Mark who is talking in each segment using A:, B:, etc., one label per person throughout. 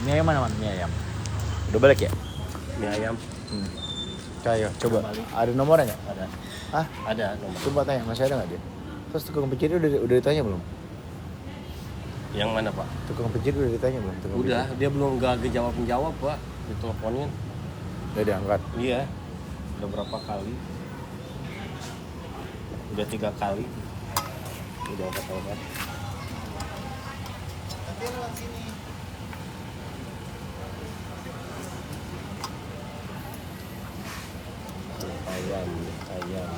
A: Mie ayam mana man? Mie ayam. Udah balik ya?
B: Mie ayam.
A: Kayak coba. Ada nomornya nggak?
B: Ada.
A: Hah?
B: Ada nomor.
A: Coba tanya masih ada nggak dia? Terus tukang pijit udah ditanya belum?
B: Yang mana Pak?
A: Tukang pijit udah ditanya belum? Tukang
B: Udah,
A: pijit?
B: dia belum gak jawab Pak. Diteleponin.
A: Udah diangkat.
B: Iya. Udah berapa kali? Udah 3 kali. Udah angkat. Ayam.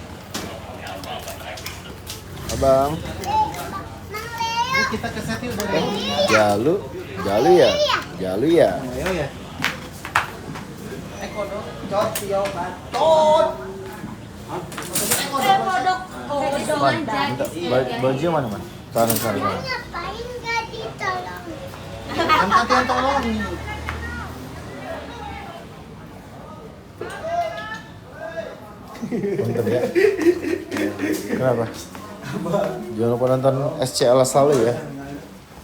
A: Abang.
B: Kita ke seti udah.
A: Jalu ya. Jalu ya.
B: Ayo ya. Kodok, cot, yo, batot.
A: Man, minta baju mana man? Sana.
C: Ngapain gak ditolong?
B: Kan tante yang tolong.
A: Punten ya. Kenapa? Jangan lupa nonton SCL selalu ya.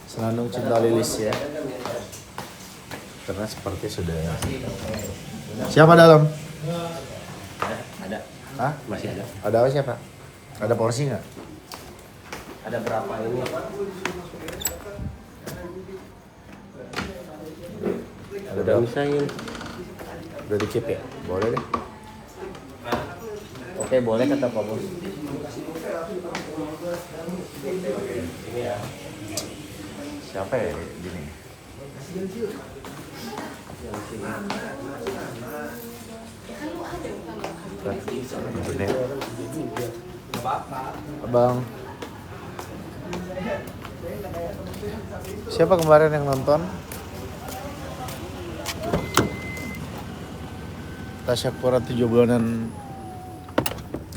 A: Senandung Cinta Lilis ya. Karena seperti sudah. Siapa dalam?
B: Ada.
A: Hah?
B: Masih ada.
A: Ada apa siapa? Ada porsi nggak?
B: Ada berapa ini?
A: Ada
B: Udah
A: berapa?
B: misain.
A: Udah dikip ya? Boleh deh.
B: Oke, boleh kata Pak Bos.
A: Siapa ya gini? Ini. Abang. Siapa kemarin yang nonton? Tasya Kura 7 bulanan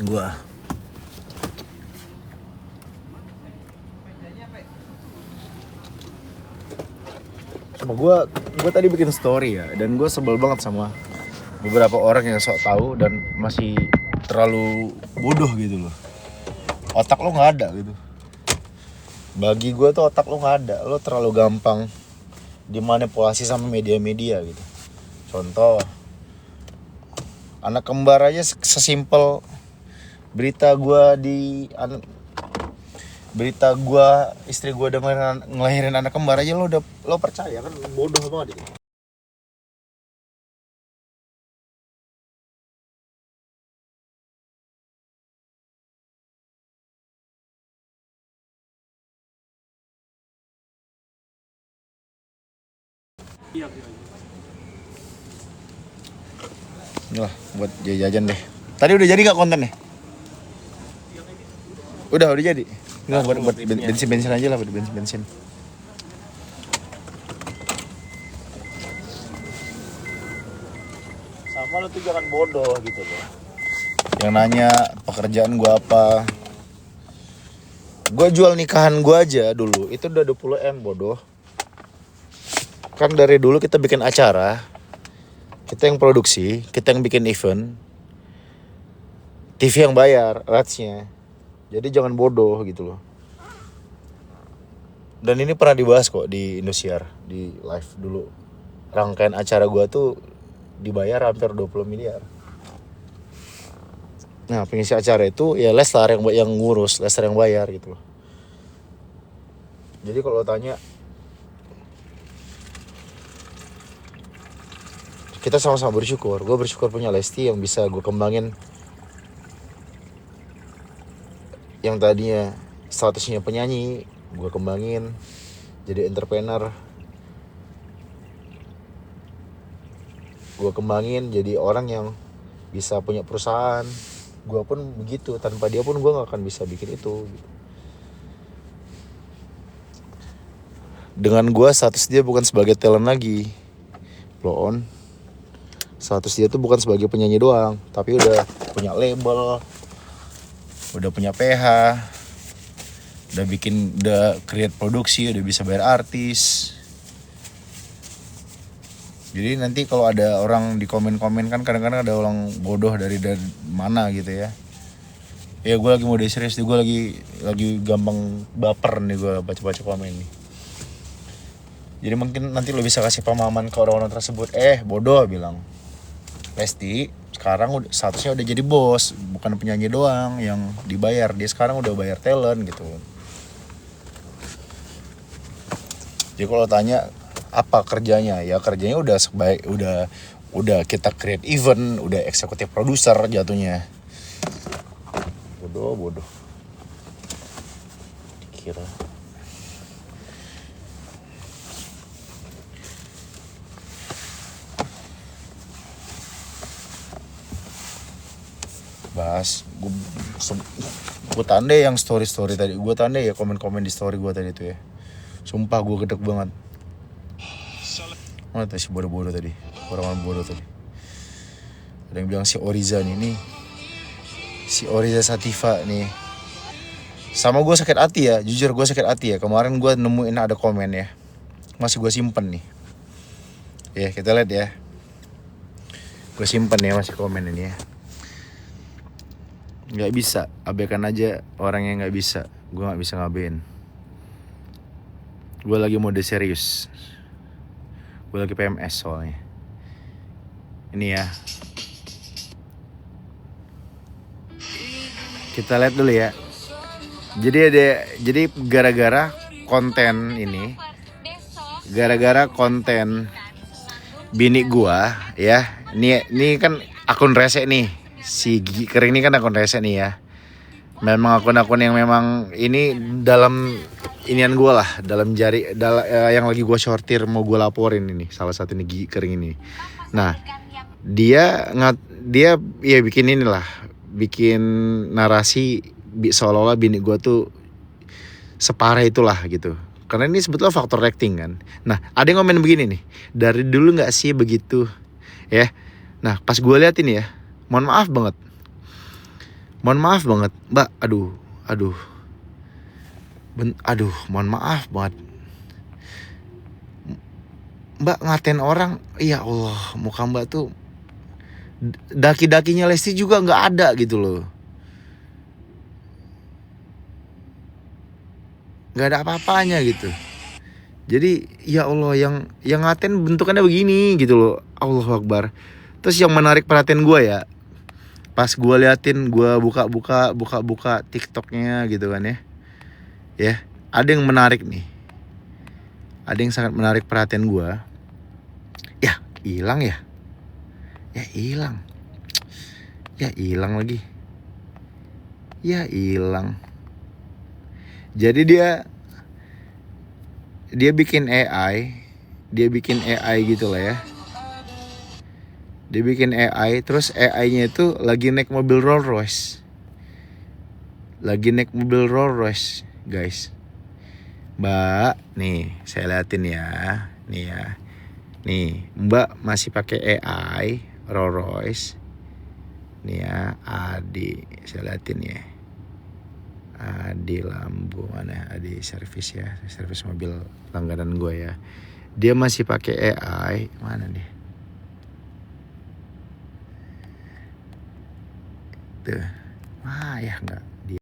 A: gua. Sama gua tadi bikin story ya, dan gua sebel banget sama beberapa orang yang sok tahu dan masih terlalu bodoh gitu loh. Otak lo nggak ada gitu. Bagi gua tuh otak lo nggak ada, lo terlalu gampang dimanipulasi sama media-media gitu. Contoh, anak kembar aja sesimpel berita istri gua udah ngelahirin anak kembar aja lo percaya kan, bodoh banget itu. Inilah buat jajan deh. Tadi udah jadi nggak kontennya? Udah jadi. Nggak buat bensin aja lah, buat bensin. Sama lo tuh jangan bodoh gitu loh. Yang nanya pekerjaan gua apa? Gua jual nikahan gua aja dulu itu udah 20 M bodoh. Kan dari dulu kita bikin acara, kita yang produksi, kita yang bikin event, TV yang bayar ratsnya. Jadi jangan bodoh gitu loh. Dan ini pernah dibahas kok di Indosiar, di live dulu. Rangkaian acara gua tuh dibayar hampir 20 miliar. Nah, pengisi acara itu ya Leslar yang ngurus, Leslar yang bayar gitu loh. Jadi kalau tanya, kita sama-sama bersyukur. Gue bersyukur punya Lesti yang bisa gue kembangin. Yang tadinya statusnya penyanyi, gue kembangin jadi entrepreneur. Gue kembangin jadi orang yang bisa punya perusahaan. Gue pun begitu, tanpa dia pun gue gak akan bisa bikin itu. Dengan gue status dia bukan sebagai talent lagi, blow on. Status dia tuh bukan sebagai penyanyi doang, tapi udah punya label, udah punya PH, udah create produksi, udah bisa bayar artis. Jadi nanti kalau ada orang di komen-komen kan kadang-kadang ada orang bodoh dari mana gitu ya. Ya gue lagi mode serius nih, gue lagi gampang baper nih gue baca-baca komen nih. Jadi mungkin nanti lo bisa kasih pemahaman ke orang-orang tersebut. Bodoh bilang. Lesti sekarang statusnya udah jadi bos, bukan penyanyi doang yang dibayar. Dia sekarang udah bayar talent gitu. Jadi kalau tanya apa kerjanya, ya kerjanya udah udah kita create event, udah eksekutif produser jatuhnya. Bodoh. Dikira. Bahas gue tanda yang story tadi, gue tanda ya komen di story gue tadi tuh ya, sumpah gue gedek banget. Mana tuh si bodoh tadi, orang bodoh tadi. Ada yang bilang si Oriza nih, si Oriza Sativa nih sama gue sakit hati ya, jujur gue sakit hati ya. Kemarin gue nemuin ada komen ya, masih gue simpen nih ya, kita lihat ya, gue simpen ya, masih komen ini ya. Nggak bisa, abaikan aja orang yang nggak bisa. Gue nggak bisa ngabain. Gue lagi mode serius. Gue lagi PMS soalnya. Ini ya. Kita lihat dulu ya. Jadi gara-gara konten ini, gara-gara konten bini gua ya. Ini kan akun rese nih. Si Gigi Kering ini kan akun rese nih ya. Memang akun-akun yang memang ini dalam inian gue lah, dalam yang lagi gue sortir mau gue laporin ini, salah satu ini Gigi Kering ini. Nah, dia ya bikin inilah, bikin narasi seolah-olah bini gue tuh separah itulah gitu. Karena ini sebetulnya faktor acting kan. Nah, ada yang komen begini nih, dari dulu nggak sih begitu ya. Nah, pas gue liatin ya, mohon maaf banget Mbak, mohon maaf banget Mbak, ngatain orang. Ya Allah, muka Mbak tuh daki-dakinya Lesti juga nggak ada gitu loh, nggak ada apa-apanya gitu. Jadi ya Allah, yang ngatain bentukannya begini gitu loh. Allahu Akbar. Terus yang menarik perhatian gue ya, pas gue liatin, gue buka TikToknya gitu kan ya, ada yang menarik nih, ada yang sangat menarik perhatian gue. Hilang lagi. Jadi dia bikin AI gitu lah ya. Dia bikin AI, terus AI-nya itu lagi naik mobil Rolls Royce. Guys. Mbak, nih saya liatin ya. Nih, Mbak masih pakai AI Rolls Royce. Nih ya, Adi, saya liatin ya. Adi Lambu, mana Adi servis ya, servis mobil langganan gue ya. Dia masih pakai AI, mana nih? Tuh. Ya enggak dia.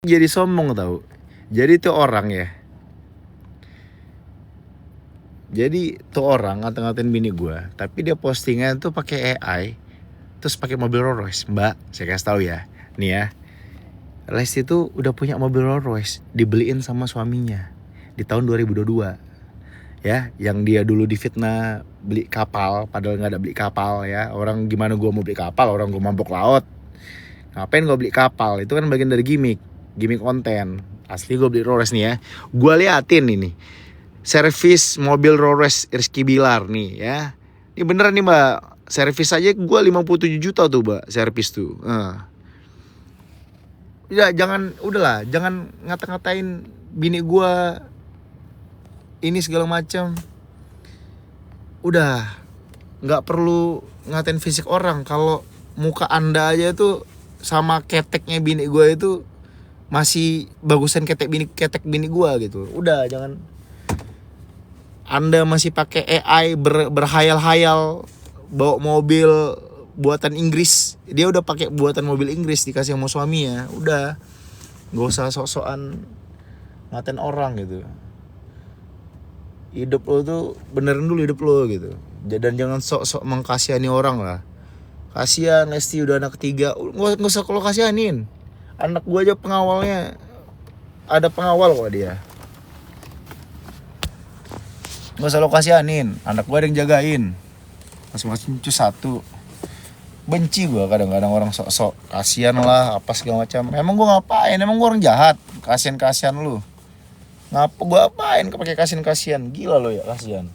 A: Jadi sombong tahu. Jadi tuh orang ya. Jadi tuh orang ngata-ngatain bini gue, tapi dia postingan tuh pakai AI, terus pakai mobil Rolls Royce. Mbak, saya kasih tahu ya, nih ya, Lesti tuh udah punya mobil Rolls Royce, dibeliin sama suaminya di tahun 2022, ya, yang dia dulu difitnah beli kapal, padahal nggak ada beli kapal ya. Orang gimana gue mau beli kapal, orang gue mabok laut, ngapain gue beli kapal? Itu kan bagian dari gimmick konten. Asli gue beli Rolls Royce nih ya, gue liatin ini. Servis mobil Rolls Royce Rizky Bilar nih ya. Ini beneran nih Mbak. Servis aja gue 57 juta tuh Mbak. Servis tuh. Ya jangan ngata-ngatain bini gue ini segala macam. Udah nggak perlu ngatain fisik orang. Kalau muka anda aja tuh sama keteknya bini gue itu masih bagusan ketek bini gua gitu. Udah, jangan Anda masih pakai AI berhayal-hayal bawa mobil buatan Inggris. Dia udah pakai buatan mobil Inggris dikasih sama suaminya. Udah, nggak usah sok-sokan ngatain orang gitu. Hidup lo tuh benerin dulu hidup lo gitu. Dan jangan sok-sok mengkasihani orang lah. Kasihan Lesti udah anak ketiga, nggak usah kalau kasihanin. Anak gua aja pengawalnya, ada pengawal kok dia. Nggak usah lo kasihanin, anak gua ada yang jagain. Masing-masing cucu satu. Benci gua kadang-kadang orang sok-sok kasihan lah apa segala macam. Emang gua ngapain? Emang gua orang jahat? Kasihan lu. Ngapa gua apain pakai kasihan? Gila lo ya kasihan.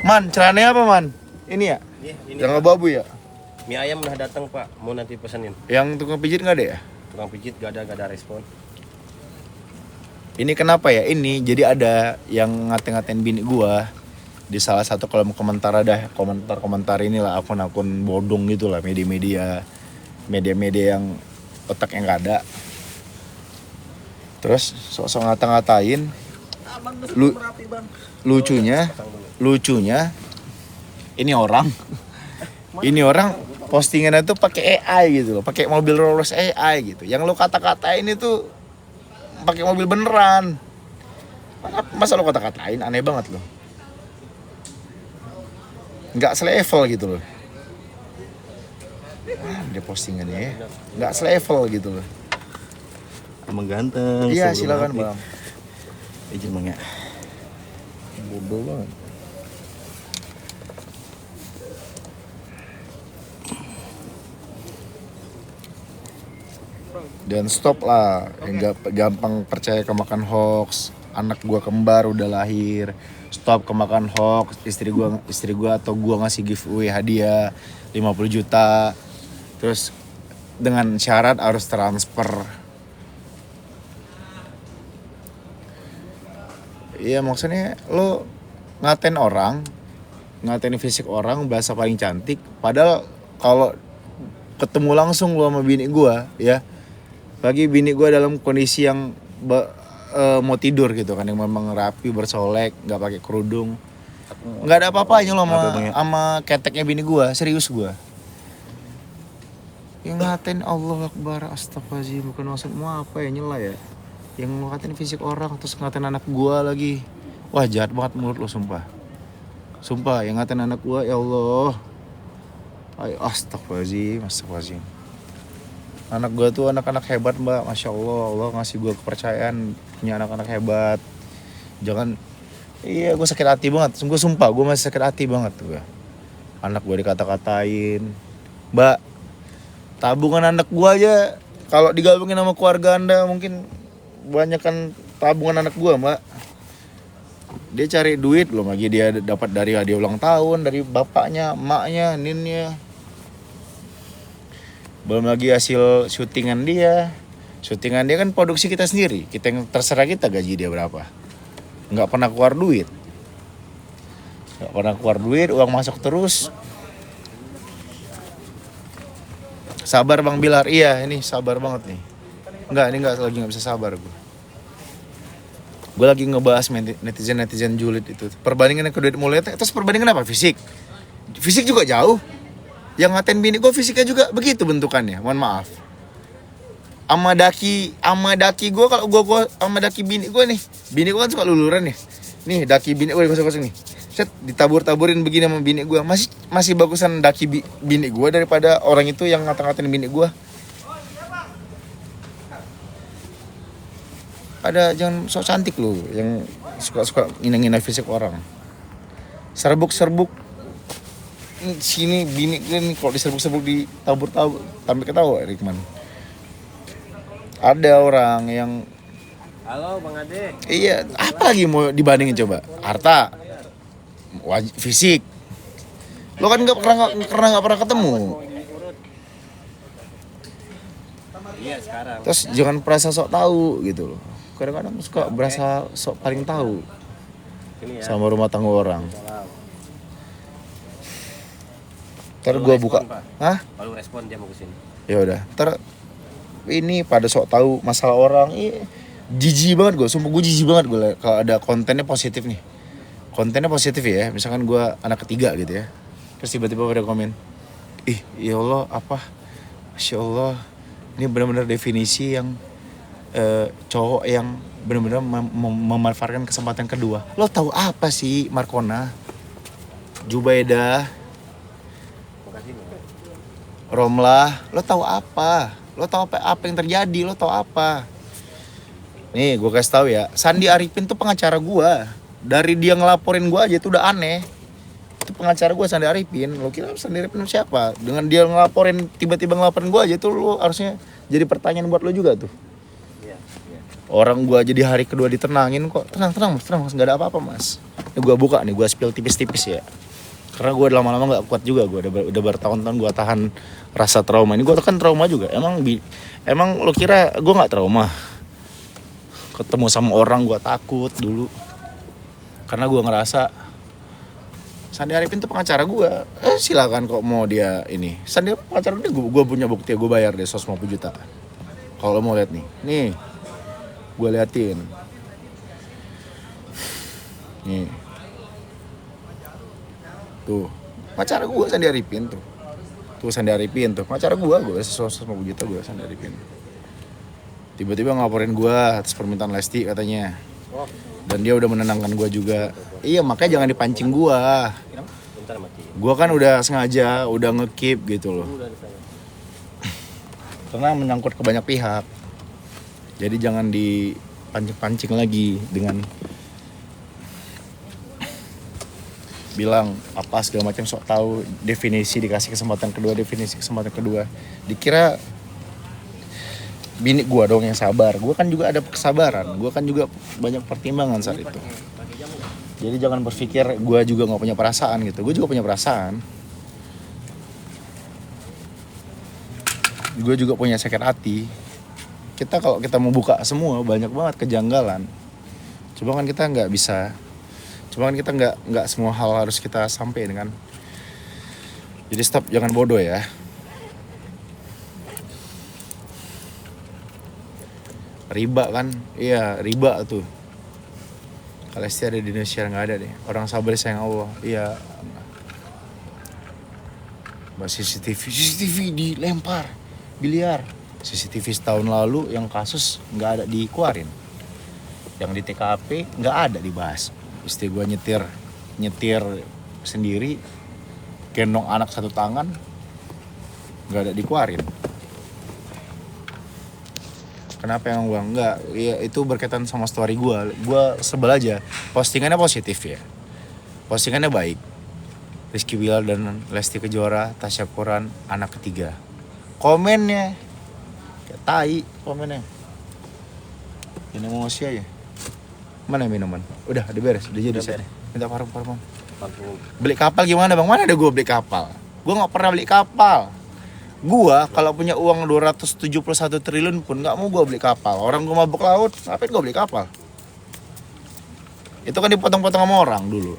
A: Man, celananya apa man? Ini ya?
B: Iya, ini
A: Yang abu-abu ya?
B: mie ayam udah datang Pak, mau nanti pesenin.
A: Yang tukang pijit nggak ada ya?
B: Tukang pijit gak ada respon.
A: Ini kenapa ya? Ini jadi ada yang ngatain bini gua di salah satu kolom komentar, ada komentar inilah akun-akun bodong gitu lah, media-media yang otaknya nggak ada. Terus sok-sok ngata-ngatain. Lucunya ini orang postingannya tuh pakai AI gitu loh, pakai mobil Rolls AI gitu. Yang lo kata-katain itu pakai mobil beneran. Masa lo kata-katain, aneh banget loh. Nggak selevel gitu loh. Dia postingannya ya, nggak selevel gitu loh.
B: Emang ganteng.
A: Iya silakan bang.
B: Izin bang ya.
A: Bodoh banget. Dan stop lah, yang gampang percaya kemakan hoax. Anak gua kembar udah lahir, stop kemakan hoax. Istri gua atau gua ngasih giveaway hadiah 50 juta. Terus dengan syarat harus transfer. Iya maksudnya lo ngatain fisik orang, bahasa paling cantik. Padahal kalau ketemu langsung lo sama bini gua ya, bagi bini gue dalam kondisi yang mau tidur gitu kan, yang memang rapi, bersolek, nggak pakai kerudung, nggak ada apa-apanya loh sama keteknya bini gue, serius gue. Yang ngatain Allah Akbar, astagfirullahaladzim, bukan maksudmu apa ya, nyela ya. Yang ngatain fisik orang terus ngatain anak gue lagi, wah jahat banget menurut lo sumpah. Sumpah yang ngatain anak gue, ya Allah, ayo astagfirullahaladzim. Anak gue tuh anak-anak hebat mbak, Masya Allah, Allah ngasih gue kepercayaan punya anak-anak hebat. Jangan, iya gue sakit hati banget, gue sumpah gue masih sakit hati banget gue. Anak gue dikata-katain, mbak, tabungan anak gue aja kalau digabungin sama keluarga anda mungkin banyak kan tabungan anak gue mbak. Dia cari duit, belum lagi dia dapat dari hadiah ulang tahun dari bapaknya, emaknya, ninnya. Belum lagi hasil syutingan dia kan produksi kita sendiri, kita yang terserah kita gaji dia berapa. Nggak pernah keluar duit, uang masuk terus. Sabar Bang Bilar, iya ini sabar banget nih. Ini nggak bisa sabar gue lagi ngebahas netizen julid itu, perbandingan ke duit mulut. Terus perbandingan apa? Fisik juga jauh. Yang ngatain bini gue fisiknya juga begitu bentukannya, mohon maaf. Sama daki gue, kalau gue sama daki bini gue nih, bini gue kan suka luluran nih. Nih daki bini gue digosok-gosok nih, set ditabur-taburin begini sama bini gue. Masih bagusan daki bini gue daripada orang itu yang ngata-ngatain bini gue. Ada jangan sok cantik lu yang suka ngina-ngina fisik orang. Serbuk sini bini gue nih, kalau diserbuk-serbuk ditabur-tabur sampai ketawa Rikman. Ada orang yang,
B: Halo Bang Ade.
A: iya, apa lagi mau dibandingin coba? Harta, fisik. Lo kan nggak pernah ketemu.
B: Iya sekarang.
A: Terus jangan perasa sok tahu gitu loh. Kadang-kadang suka berasa sok paling tahu
B: Ini ya.
A: sama rumah tangga orang. Ntar
B: Kalau
A: gue
B: respon,
A: buka.
B: Pak.
A: Hah?
B: Kalau respon dia mau kesini.
A: Ya udah. Ntar ini pada sok tahu masalah orang. Jijik banget gue. Sumpah gue jijik banget gue kalau ada kontennya positif nih. Kontennya positif ya. Misalkan gue anak ketiga gitu ya. Terus tiba-tiba pada komen, ih ya Allah apa? Masya Allah. Ini benar-benar definisi yang cowok yang benar-benar memanfaatkan kesempatan kedua. Lo tahu apa sih Markona, Jubaidah,
B: Makasih.
A: Romlah, lo tahu apa? Lo tahu apa yang terjadi? Lo tahu apa? Nih, gue kasih tahu ya. Sandi Arifin tuh pengacara gue. Dari dia ngelaporin gue aja itu udah aneh. Itu pengacara gue Sandi Arifin. Lo kira Sandi Arifin siapa? Dengan dia ngelaporin, tiba-tiba ngelaporin gue aja itu lo harusnya jadi pertanyaan buat lo juga tuh.
B: Iya.
A: Orang gue jadi hari kedua ditenangin kok. Tenang mas, nggak ada apa-apa mas. Ini gue buka nih, gue spill tipis-tipis ya. Karena gue lama-lama nggak kuat juga, gue udah bertahun-tahun gue tahan rasa trauma ini. Gue kan trauma juga. Emang lo kira gue nggak trauma? Ketemu sama orang gue takut dulu. Karena gue ngerasa Sandi Arifin tuh pengacara gue. Silakan kok mau dia ini. Sandi Arifin pengacara gue punya bukti, gue bayar deh 150 juta. Kalau lo mau lihat nih, gue liatin. Nih. Tuh, pengacara gue Sandi Arifin tuh. Tuh Sandi Arifin tuh, pengacara gue 150 juta gue Sandi Arifin. Tiba-tiba ngelaporin gue atas permintaan Lesti katanya.
B: Oh,
A: Dan dia udah menenangkan gue juga. Iya makanya jangan dipancing gue.
B: bentar mati.
A: Gue kan udah sengaja, udah nge-keep gitu loh.
B: Udah di sana.
A: Karena menyangkut ke banyak pihak. Jadi jangan dipancing-pancing lagi dengan bilang apa segala macam sok tahu, dikasih kesempatan kedua. Dikira bini gue dong yang sabar. Gue kan juga ada kesabaran. Gue kan juga banyak pertimbangan saat itu. Jadi jangan berpikir gue juga nggak punya perasaan gitu. Gue juga punya perasaan. Gue juga punya sakit hati. Kalau kita mau buka semua banyak banget kejanggalan. Cuma kan kita nggak bisa. Cuma kan kita nggak semua hal harus kita sampaikan kan. Jadi stop, jangan bodoh ya. Riba kan, iya riba tuh. Kalau Lesti ada di Indonesia nggak ada deh. Orang sabar sayang Allah, iya. CCTV dilempar, biliar. CCTV setahun lalu yang kasus nggak ada dikeluarin. Yang di TKP nggak ada dibahas. Istri gue nyetir sendiri, gendong anak satu tangan, nggak ada dikeluarin. Kenapa yang gue enggak? Ya, itu berkaitan sama story gue. Gue sebel aja. Postingannya positif ya. Postingannya baik. Rizky Bilal dan Lesti Kejora, Tasya Quran, anak ketiga. Komennya kayak tai komennya. Ini emosi aja. Mana minuman? Udah beres. Udah jadi saya. Minta parfum. Beli kapal gimana bang? Mana ada gue beli kapal? Gue nggak pernah beli kapal. Gua kalau punya uang 271 triliun pun nggak mau gua beli kapal. Orang gua mabuk laut, ngapain gua beli kapal? Itu kan dipotong-potong sama orang dulu.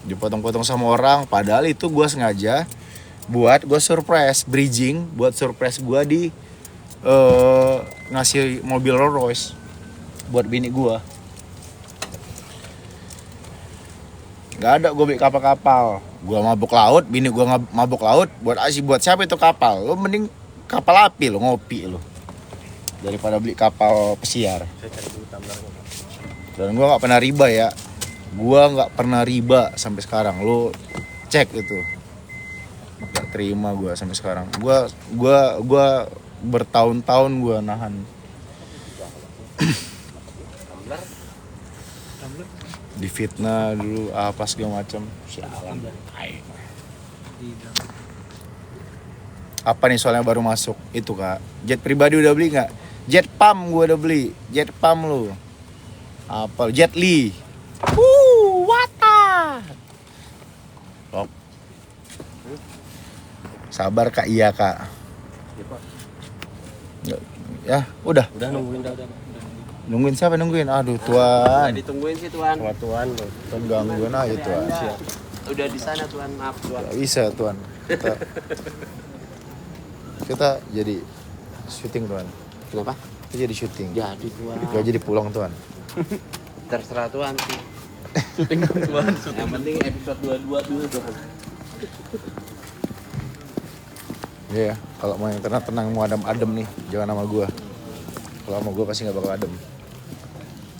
A: Dipotong-potong sama orang, padahal itu gua sengaja buat gua surprise, bridging buat surprise gua di ngasih mobil Rolls Royce buat bini gua. Nggak ada gue beli kapal-kapal. Gue mabuk laut, bini gue mabuk laut. Buat siapa itu kapal? Lo mending kapal api lo, ngopi lo, daripada beli kapal pesiar.
B: Saya cari dulu tumblernya.
A: Dan gue nggak pernah riba ya. Gue nggak pernah riba sampai sekarang. Lo cek itu. Nggak terima gue sampai sekarang. Gue bertahun-tahun gue nahan.
B: Tumbler.
A: Difitnah dulu apa segala macam. Sialan. Apa nih soalnya baru masuk itu kak? Jet pribadi udah beli nggak? Jet pump gue udah beli. Jet pump lu. Apa? Jet Li. Wata. Stop. Sabar kak, iya kak.
B: Ya, Pak.
A: Ya udah.
B: Udah nungguin dah.
A: Nungguin siapa nungguin? Aduh tuan.
B: Ditungguin sih tuan.
A: Tuan lo. Tuan gangguin aja tuan.
B: Siap. Udah di sana Tuhan, maaf Tuhan.
A: Gak bisa Tuan. Kita jadi syuting Tuan.
B: Kenapa?
A: Kita jadi syuting.
B: Jadi Tuhan.
A: Gak jadi pulang Tuan.
B: Terserah Tuhan sih. Syuting Tuhan. Yang penting episode 22 dulu Tuhan.
A: Iya, kalau mau yang tenang-tenang, mau adem-adem nih, jangan sama gua. Kalau sama gua pasti nggak bakal adem.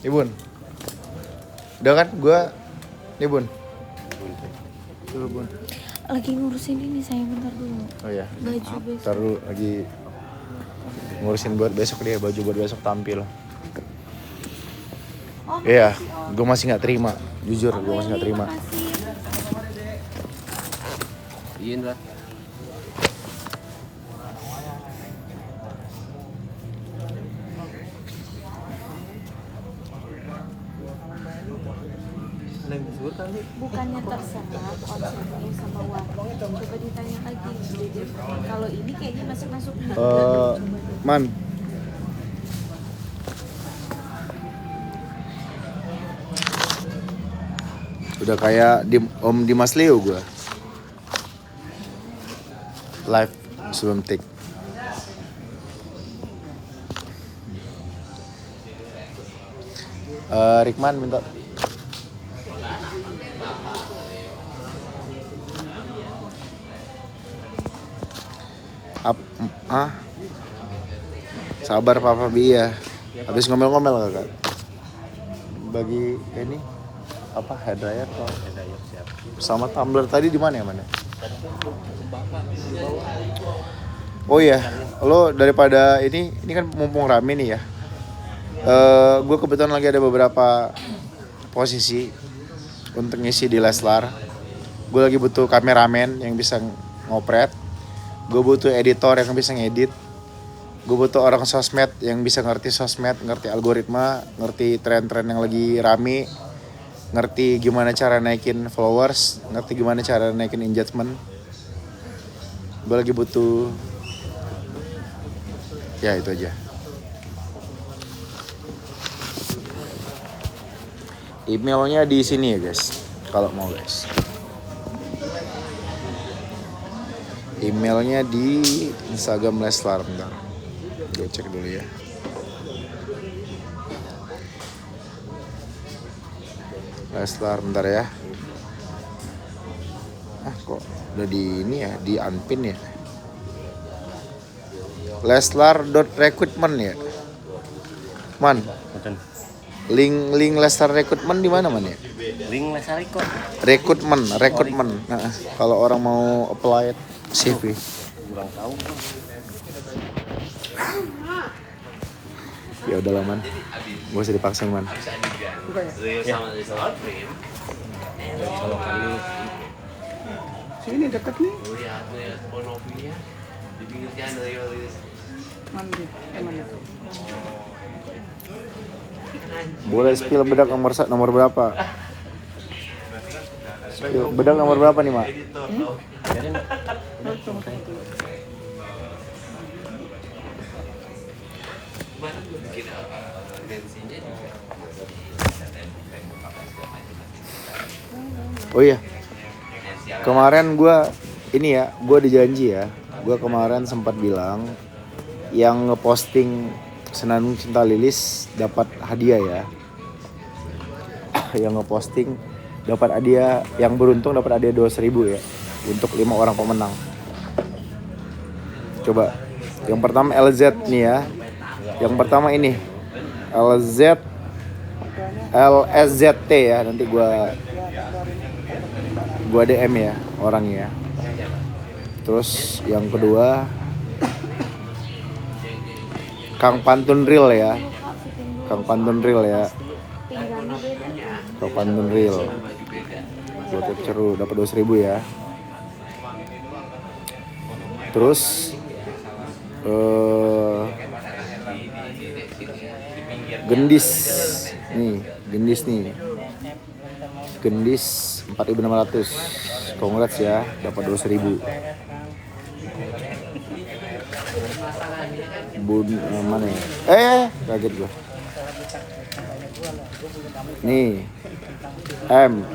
A: Nih Bun, udah kan gua, nih Bun. Dulu Bun.
D: Lagi ngurusin ini saya bentar dulu.
A: Oh iya.
D: Baju besok.
A: Taruh lagi ngurusin buat besok dia, baju buat besok tampil.
D: Oh,
A: Iya, gua masih nggak terima, jujur gua masih nggak terima.
B: Iya lah.
D: Bukannya terserah konsepnya sama warung. Coba ditanya lagi. Kalau ini kayaknya masuk-masuk.
A: Man. Udah kayak Om Dimas Leo gua. Live sebelum take. Rikman minta. Sabar Papa Bia. Habis ngomel-ngomel kakak. Bagi ini apa hair dryer atau sama tumbler tadi di mana ya mana? Oh iya, lo daripada ini kan mumpung rame nih ya. Gue kebetulan lagi ada beberapa posisi untuk ngisi di Leslar. Gue lagi butuh kameramen yang bisa ngopret. Gue butuh editor yang bisa ngedit. Gue butuh orang sosmed yang bisa ngerti sosmed, ngerti algoritma, ngerti tren-tren yang lagi rame, ngerti gimana cara naikin followers, ngerti gimana cara naikin engagement. Gue lagi butuh, ya itu aja. Emailnya di sini ya guys, kalau mau guys. Emailnya di Instagram Leslar, bentar. Gue cek dulu ya. Leslar, bentar ya. Kok udah di ini ya, di unpin ya. Leslar.recruitment ya. Man. Link Leslar Recruitment di mana man ya?
B: Link Leslar
A: Recruitment. Nah, kalau orang mau apply CV.
B: Kurang tahu.
A: Ya udah lah man, gak usah dipaksa man.
B: Ya. Kalau kami
E: Sini dekat nih. Mana?
A: Boleh spill bedak nomor berapa? Spill bedak nomor berapa nih mak? Oh iya, kemarin gue ada janji ya. Gue kemarin sempat bilang yang ngeposting Senandung Cinta Lilis dapat hadiah ya. Yang ngeposting dapat hadiah, yang beruntung dapat hadiah 200.000 ya untuk 5 orang pemenang. Coba, yang pertama LZ nih ya. Yang pertama ini LSZT ya, nanti gua DM ya orangnya. Terus yang kedua Kang Pantun Real ya. Kang Pantun Real. Buat ceru dapat 200.000 ya. Terus Gendis nih. Gendis 4.600. Congrats ya, dapat 200.000. Mana ya? Kaget gua. Nih.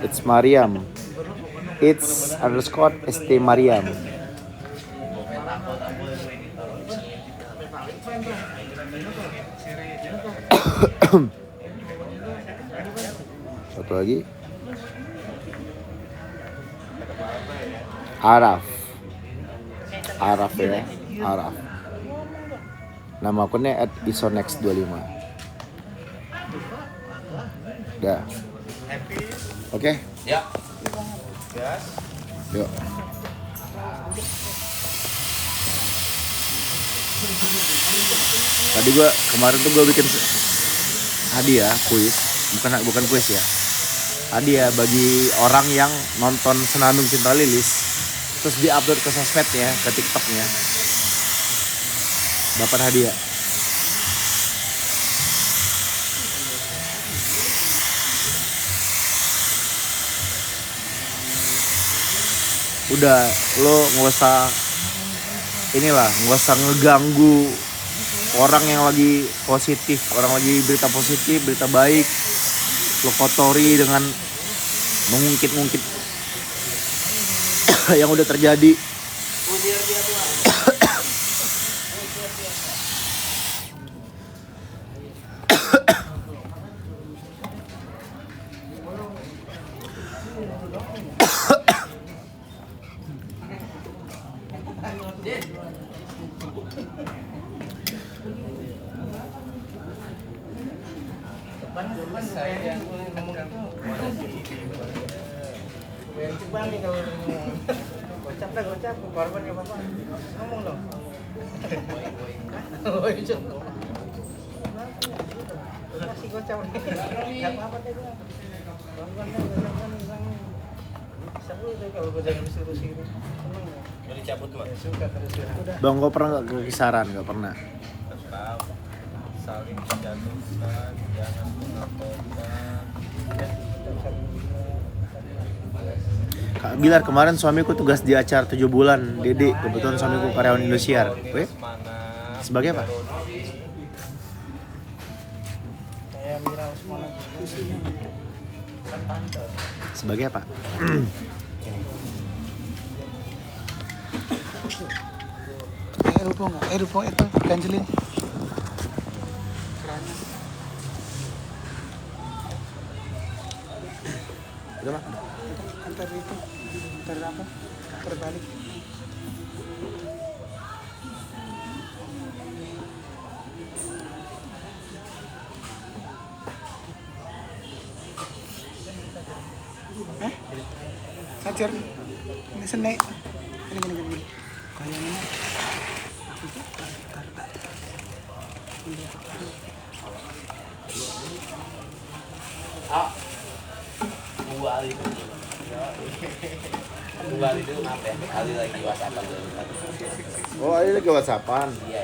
A: It's Mariam. It's underscore ST Mariam. Satu lagi. Araf ya, Araf. Nama akunnya @isonex25. Dah. Oke.
B: Ya.
A: Yuk. Tadi kemarin tuh gue bikin hadiah kuis, bukan kuis ya. Hadiah bagi orang yang nonton Senandung Cinta Lilis, terus diupload ke sosmednya, ke TikToknya, dapat hadiah. Udah, lo nggak usah ngeganggu orang yang lagi positif, orang lagi berita positif, berita baik. Lo kotori dengan mengungkit-ungkit yang udah terjadi.
E: Gocap korban ya Bapak. Ngomong dong. Kasih gocap. Enggak apa-apa deh gua. Korban kan seru deh kalau gua jangan disuruh sini. Seneng ya.
B: Mau dicabut tuh.
E: Suka terus ya. Udah.
A: Bang, gue pernah gak ke kisaran? Gak pernah.
B: Saling menjatuhkan, jangan mengakokan.
A: Kak Bilar, kemarin suamiku tugas di acara 7 bulan Dede, kebetulan suamiku karyawan Indosiar. Sebagai apa?
E: Saya Mira Usmana.
A: Sebagai apa?
E: Rupong itu kancelin.
A: Udah mah.
E: Antar itu, antar apa? Terbalik. Sacer. Ini senai. Gini. Kayaknya.
B: Dua kali itu maaf ya, kali lagi WhatsApp dulu.
A: Oh, ini lagi WhatsAppan.
B: Iya.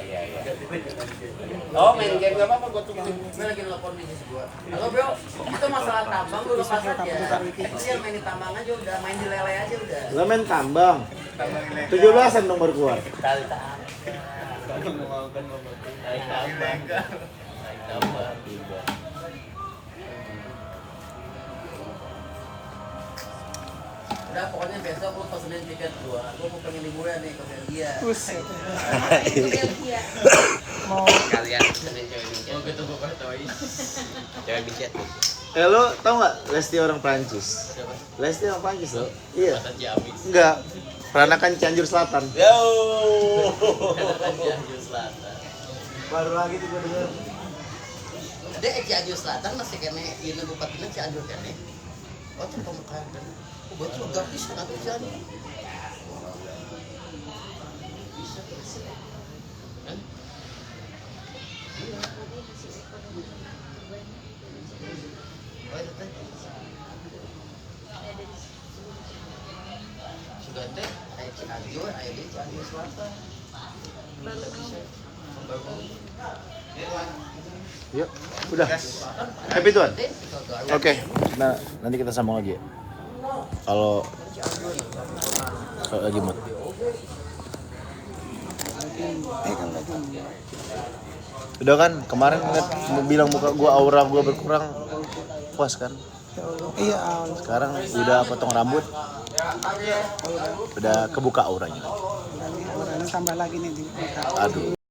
B: Oh, main game gak apa-apa, gue tunggu. Gue lagi nelfon bisnis gue. Halo bro, itu masalah tambang lu lepas aja. Itu yang main di tambang aja udah, main di lele aja udah.
A: Lo main tambang. 17-an dong baru keluar.
B: Kali tambang. Udah pokoknya besok lu pesenin tiket gua mau pengen liburan nih ke Belgia.
E: Buset.
D: Belgia.
E: Mau
B: Kalian pesenin cewek bincet. Oh gitu gua ketawain. Cewek bincet.
A: Lo tau gak Lesti orang Prancis?
B: Siapa?
A: Lesti orang Prancis lo? Iya.
B: Kata Ciamis.
A: Enggak. Peranakan Cianjur Selatan.
B: Yo. Kata Cianjur Selatan.
A: Baru lagi tuh gue denger.
B: Dia Cianjur Selatan masih kene ini bupatinya Cianjur kene. Oh tuh pemekaran kan. Oh betul gak bisa nanti Cianjur. Bisa. Hah? Oh itu teh. Sudah teh, ayah Cianjur, ayah di Cianjur Selatan. Bisa.
A: Yuk, udah. Happy tuan. Oke. Nah, nanti kita sambung lagi ya. Kalau lagi mood. Udah kan, kemarin bilang muka gua aura gua berkurang, puas kan?
E: Iya,
A: Sekarang udah potong rambut, udah kebuka auranya.
E: orangnya tambah lagi nih di muka.
A: Aduh.